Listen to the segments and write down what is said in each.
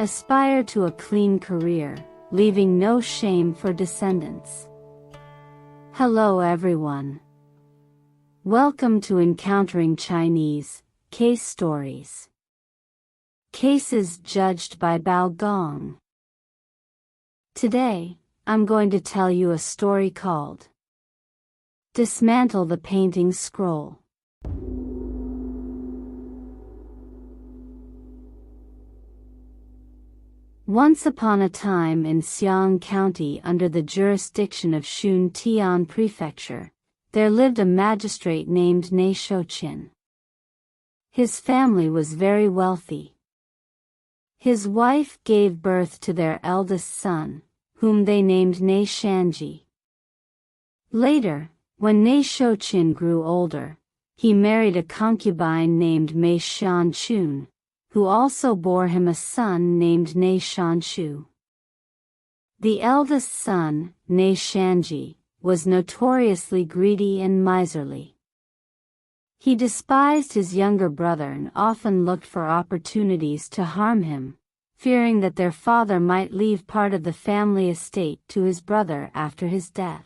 Aspire to a clean career, leaving no shame for descendants. Hello everyone. Welcome to Encountering Chinese Case Stories. Cases judged by Bao Gong. Today, I'm going to tell you a story called Dismantle the Painting Scroll. Once upon a time in Xiang County under the jurisdiction of Shuntian Prefecture, there lived a magistrate named Ne Shouqin. His family was very wealthy. His wife gave birth to their eldest son, whom they named Ne Shanji. Later, when Ne Shouqin grew older, he married a concubine named Mei Shanchun, who also bore him a son named Ne Shanshu. The eldest son, Ne Shanji, was notoriously greedy and miserly. He despised his younger brother and often looked for opportunities to harm him, fearing that their father might leave part of the family estate to his brother after his death.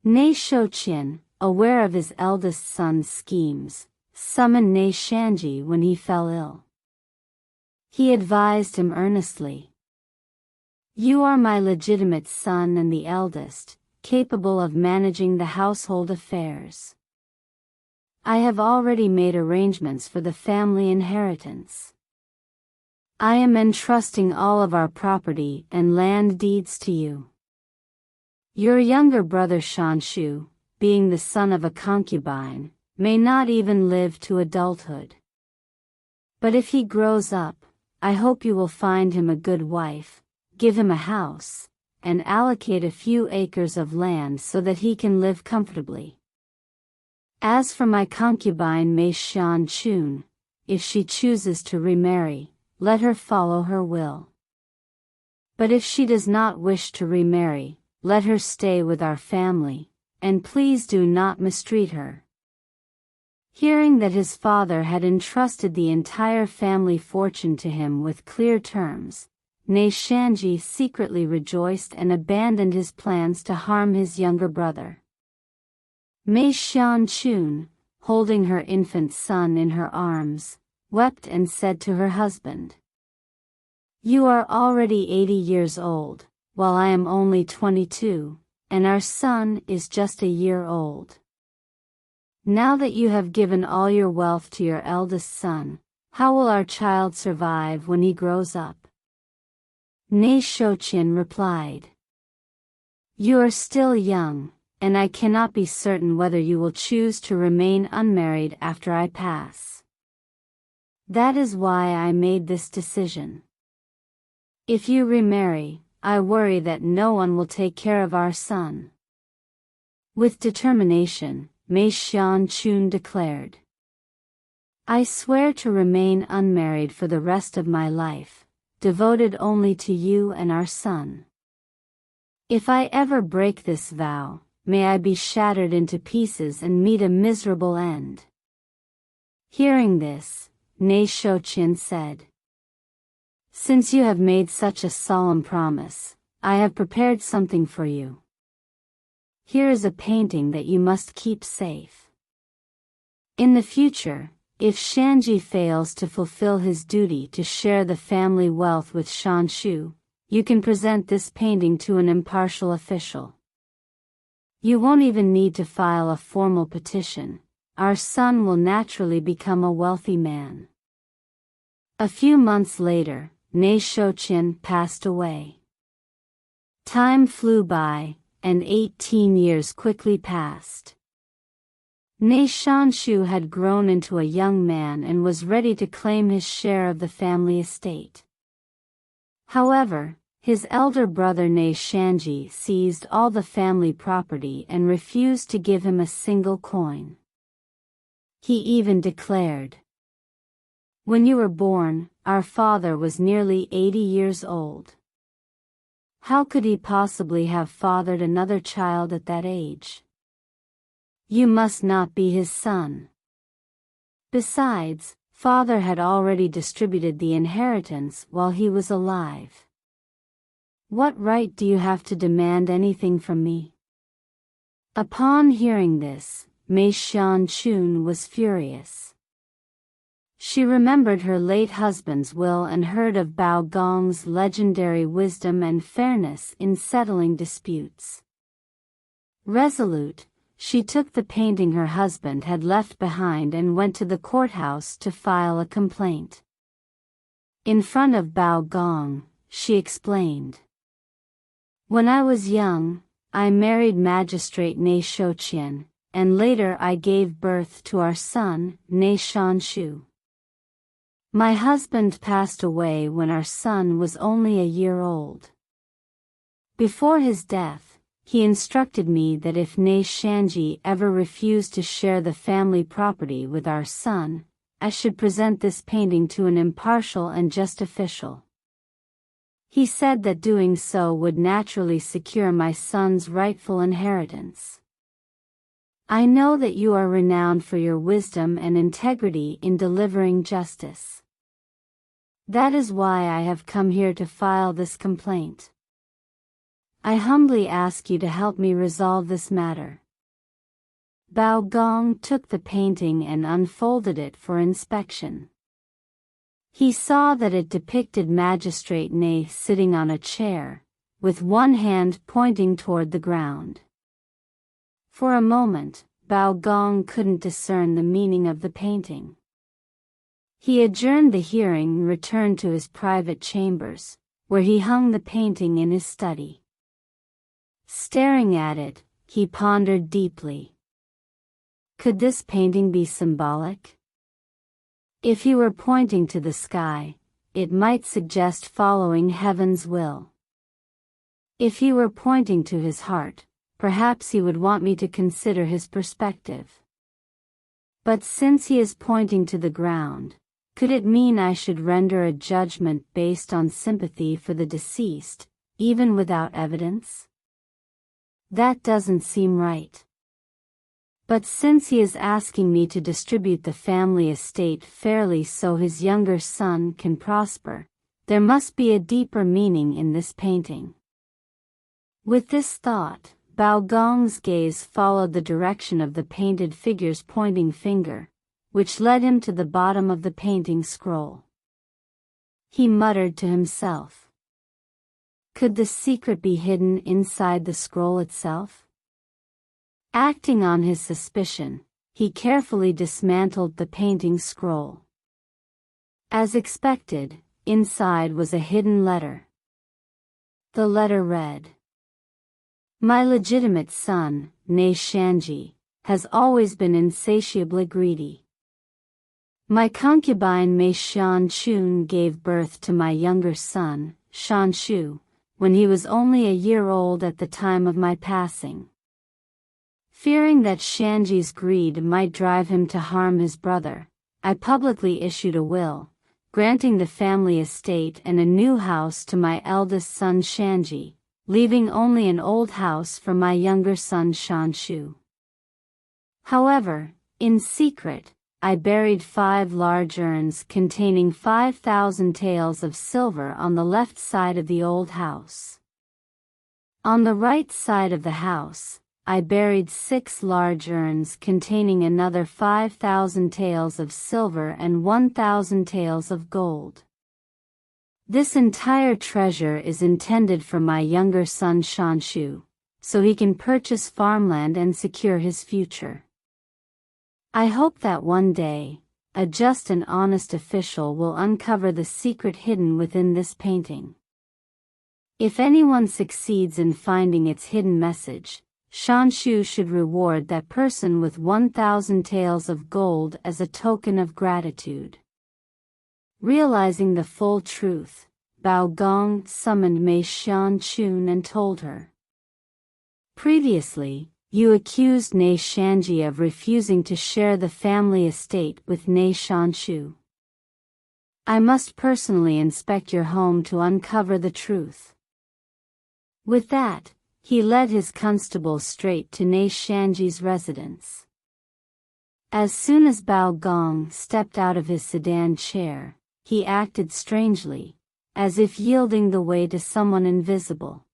Ne Shouqin, aware of his eldest son's schemes, summoned Ne Shanji when he fell ill. He advised him earnestly. "You are my legitimate son and the eldest, capable of managing the household affairs. I have already made arrangements for the family inheritance. I am entrusting all of our property and land deeds to you. Your younger brother Shanshu, being the son of a concubine, may not even live to adulthood. But if he grows up, I hope you will find him a good wife, give him a house, and allocate a few acres of land so that he can live comfortably. As for my concubine Mei Shanchun, if she chooses to remarry, let her follow her will. But if she does not wish to remarry, let her stay with our family, and please do not mistreat her." Hearing that his father had entrusted the entire family fortune to him with clear terms, Ne Shanji secretly rejoiced and abandoned his plans to harm his younger brother. Mei Shanchun, holding her infant son in her arms, wept and said to her husband, "You are already 80 years old, while I am only 22, and our son is just a year old. Now that you have given all your wealth to your eldest son, how will our child survive when he grows up?" Ne Shouqin replied, "You are still young, and I cannot be certain whether you will choose to remain unmarried after I pass. That is why I made this decision. If you remarry, I worry that no one will take care of our son." With determination, Mei Shanchun declared, "I swear to remain unmarried for the rest of my life, devoted only to you and our son. If I ever break this vow, may I be shattered into pieces and meet a miserable end." Hearing this, Ne Shouqin said, "Since you have made such a solemn promise, I have prepared something for you. Here is a painting that you must keep safe. In the future, if Shanji fails to fulfill his duty to share the family wealth with Shanshu, you can present this painting to an impartial official. You won't even need to file a formal petition. Our son will naturally become a wealthy man." A few months later, Ne Shouqin passed away. Time flew by, and 18 years quickly passed. Ne Shanshu had grown into a young man and was ready to claim his share of the family estate. However, his elder brother Ne Shanji seized all the family property and refused to give him a single coin. He even declared, "When you were born, our father was nearly 80 years old. How could he possibly have fathered another child at that age? You must not be his son. Besides, father had already distributed the inheritance while he was alive. What right do you have to demand anything from me? Upon hearing this, Mei Xianchun was furious. She remembered her late husband's will and heard of Bao Gong's legendary wisdom and fairness in settling disputes. Resolute, she took the painting her husband had left behind and went to the courthouse to file a complaint. In front of Bao Gong, she explained. When I was young, I married Magistrate Ne Shouqian, and later I gave birth to our son, Ne Shanshu. My husband passed away when our son was only a year old. Before his death, he instructed me that if Ne Shanji ever refused to share the family property with our son, I should present this painting to an impartial and just official. He said that doing so would naturally secure my son's rightful inheritance. I know that you are renowned for your wisdom and integrity in delivering justice. That is why I have come here to file this complaint. I humbly ask you to help me resolve this matter. Bao Gong took the painting and unfolded it for inspection. He saw that it depicted Magistrate Ne sitting on a chair, with one hand pointing toward the ground. For a moment, Bao Gong couldn't discern the meaning of the painting. He adjourned the hearing and returned to his private chambers, where he hung the painting in his study. Staring at it, he pondered deeply. Could this painting be symbolic? If he were pointing to the sky, it might suggest following heaven's will. If he were pointing to his heart, perhaps he would want me to consider his perspective. But since he is pointing to the ground, could it mean I should render a judgment based on sympathy for the deceased, even without evidence? That doesn't seem right. But since he is asking me to distribute the family estate fairly so his younger son can prosper, there must be a deeper meaning in this painting. With this thought, Bao Gong's gaze followed the direction of the painted figure's pointing finger, which led him to the bottom of the painting scroll. He muttered to himself. Could the secret be hidden inside the scroll itself? Acting on his suspicion, he carefully dismantled the painting scroll. As expected, inside was a hidden letter. The letter read, My legitimate son, Ne Shanji, has always been insatiably greedy. My concubine Mei Xianchun gave birth to my younger son, Shanshu, when he was only a year old at the time of my passing. Fearing that Shanji's greed might drive him to harm his brother, I publicly issued a will, granting the family estate and a new house to my eldest son Shanji, leaving only an old house for my younger son Shanshu. However, in secret, I buried 5 large urns containing 5,000 taels of silver on the left side of the old house. On the right side of the house, I buried 6 large urns containing another 5,000 taels of silver and 1,000 taels of gold. This entire treasure is intended for my younger son Shanshu, so he can purchase farmland and secure his future. I hope that one day, a just and honest official will uncover the secret hidden within this painting. If anyone succeeds in finding its hidden message, Shanshu should reward that person with 1,000 taels of gold as a token of gratitude. Realizing the full truth, Bao Gong summoned Mei Xianchun and told her. Previously, you accused Ne Shanji of refusing to share the family estate with Ne Shanshu. I must personally inspect your home to uncover the truth. With that, he led his constable straight to Ne Shanji's residence. As soon as Bao Gong stepped out of his sedan chair, he acted strangely, as if yielding the way to someone invisible.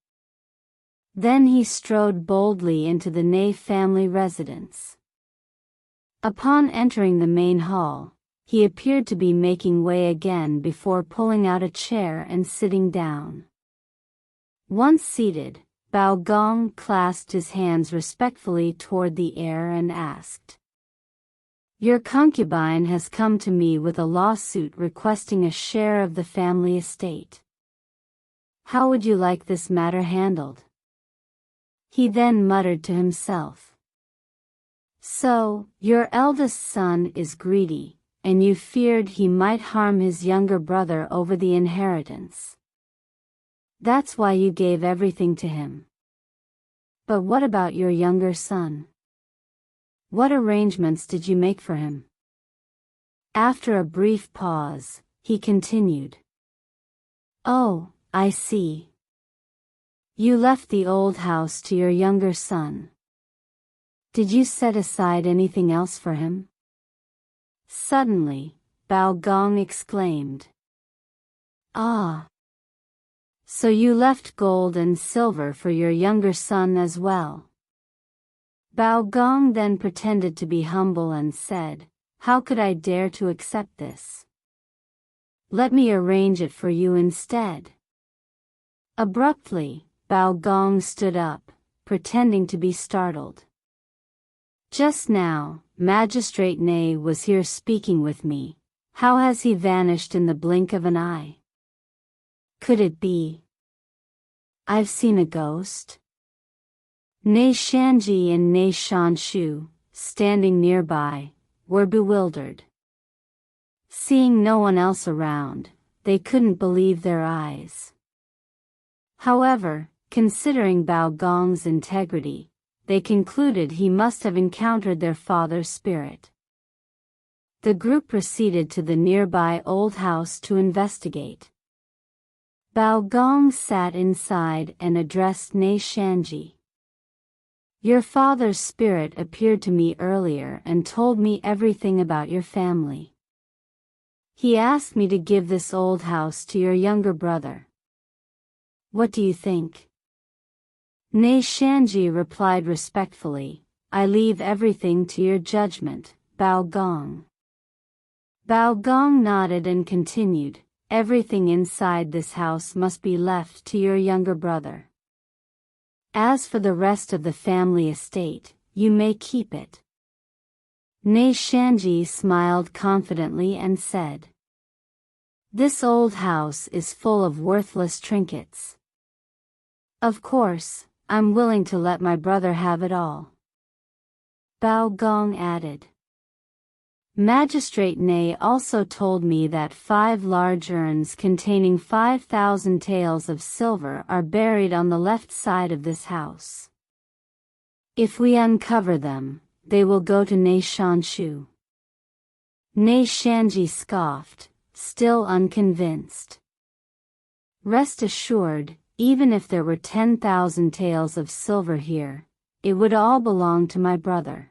Then he strode boldly into the Ne family residence. Upon entering the main hall, he appeared to be making way again before pulling out a chair and sitting down. Once seated, Bao Gong clasped his hands respectfully toward the air and asked, "Your concubine has come to me with a lawsuit requesting a share of the family estate. How would you like this matter handled?" He then muttered to himself, "So, your eldest son is greedy, and you feared he might harm his younger brother over the inheritance. That's why you gave everything to him. But what about your younger son? What arrangements did you make for him?" After a brief pause, he continued, "Oh, I see. You left the old house to your younger son. Did you set aside anything else for him?" Suddenly, Bao Gong exclaimed, "Ah! So you left gold and silver for your younger son as well." Bao Gong then pretended to be humble and said, "How could I dare to accept this? Let me arrange it for you instead." Abruptly, Bao Gong stood up, pretending to be startled. "Just now, Magistrate Ne was here speaking with me. How has he vanished in the blink of an eye? Could it be I've seen a ghost?" Ne Shanji and Ne Shanshu, standing nearby, were bewildered. Seeing no one else around, they couldn't believe their eyes. However, considering Bao Gong's integrity, they concluded he must have encountered their father's spirit. The group proceeded to the nearby old house to investigate. Bao Gong sat inside and addressed Ne Shanji. "Your father's spirit appeared to me earlier and told me everything about your family. He asked me to give this old house to your younger brother. What do you think?" Ne Shanji replied respectfully, "I leave everything to your judgment, Bao Gong." Bao Gong nodded and continued, "Everything inside this house must be left to your younger brother. As for the rest of the family estate, you may keep it." Ne Shanji smiled confidently and said, "This old house is full of worthless trinkets. Of course, I'm willing to let my brother have it all." Bao Gong added, "Magistrate Ne also told me that 5 large urns containing 5,000 taels of silver are buried on the left side of this house. If we uncover them, they will go to Ne Shanshu." Ne Shanji scoffed, still unconvinced. "Rest assured, even if there were 10,000 taels of silver here, it would all belong to my brother.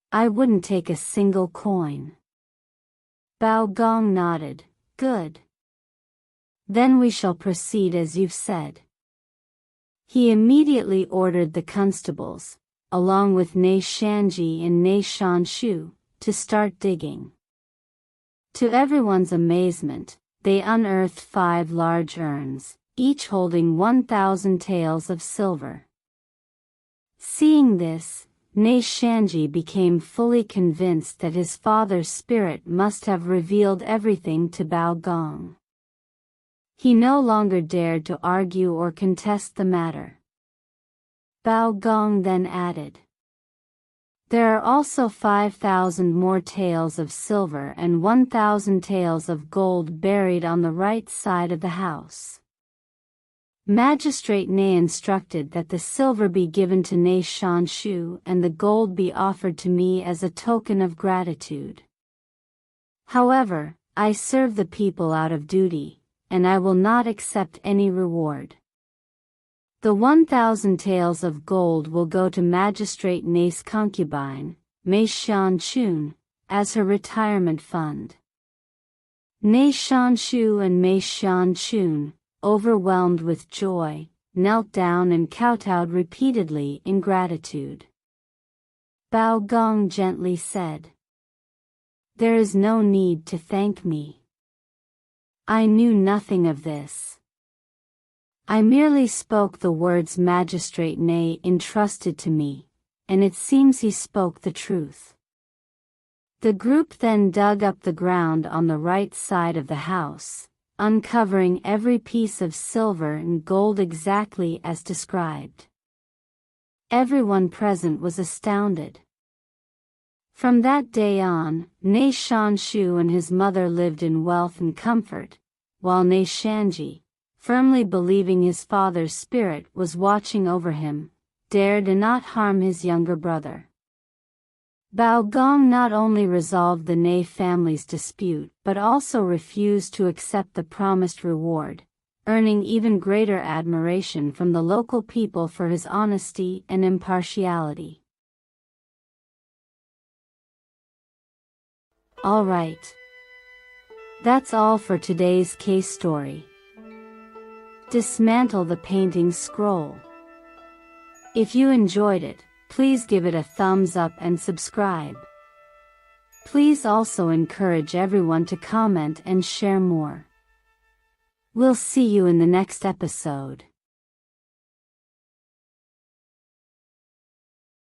I wouldn't take a single coin." Bao Gong nodded, "Good. Then we shall proceed as you've said." He immediately ordered the constables, along with Ne Shanji and Ne Shanshu, to start digging. To everyone's amazement, they unearthed 5 large urns, each holding 1,000 taels of silver. Seeing this, Ne Shanji became fully convinced that his father's spirit must have revealed everything to Bao Gong. He no longer dared to argue or contest the matter. Bao Gong then added, "There are also 5,000 more taels of silver and 1,000 taels of gold buried on the right side of the house. Magistrate Ne instructed that the silver be given to Ne Shanshu and the gold be offered to me as a token of gratitude. However, I serve the people out of duty, and I will not accept any reward. The 1,000 taels of gold will go to Magistrate Ne's concubine, Mei Xianchun, as her retirement fund. Mei Xianshu and Mei Xianchun, overwhelmed with joy, knelt down and kowtowed repeatedly in gratitude. Bao Gong gently said, "There is no need to thank me. I knew nothing of this. I merely spoke the words Magistrate Ne entrusted to me, and it seems he spoke the truth." The group then dug up the ground on the right side of the house, uncovering every piece of silver and gold exactly as described. Everyone present was astounded. From that day on, Ne Shanshu and his mother lived in wealth and comfort, while Ne Shanji, firmly believing his father's spirit was watching over him, dared not harm his younger brother. Bao Gong not only resolved the Ne family's dispute but also refused to accept the promised reward, earning even greater admiration from the local people for his honesty and impartiality. Alright. That's all for today's case story. Dismantle the painting scroll. If you enjoyed it, please give it a thumbs up and subscribe. Please also encourage everyone to comment and share more. We'll see you in the next episode.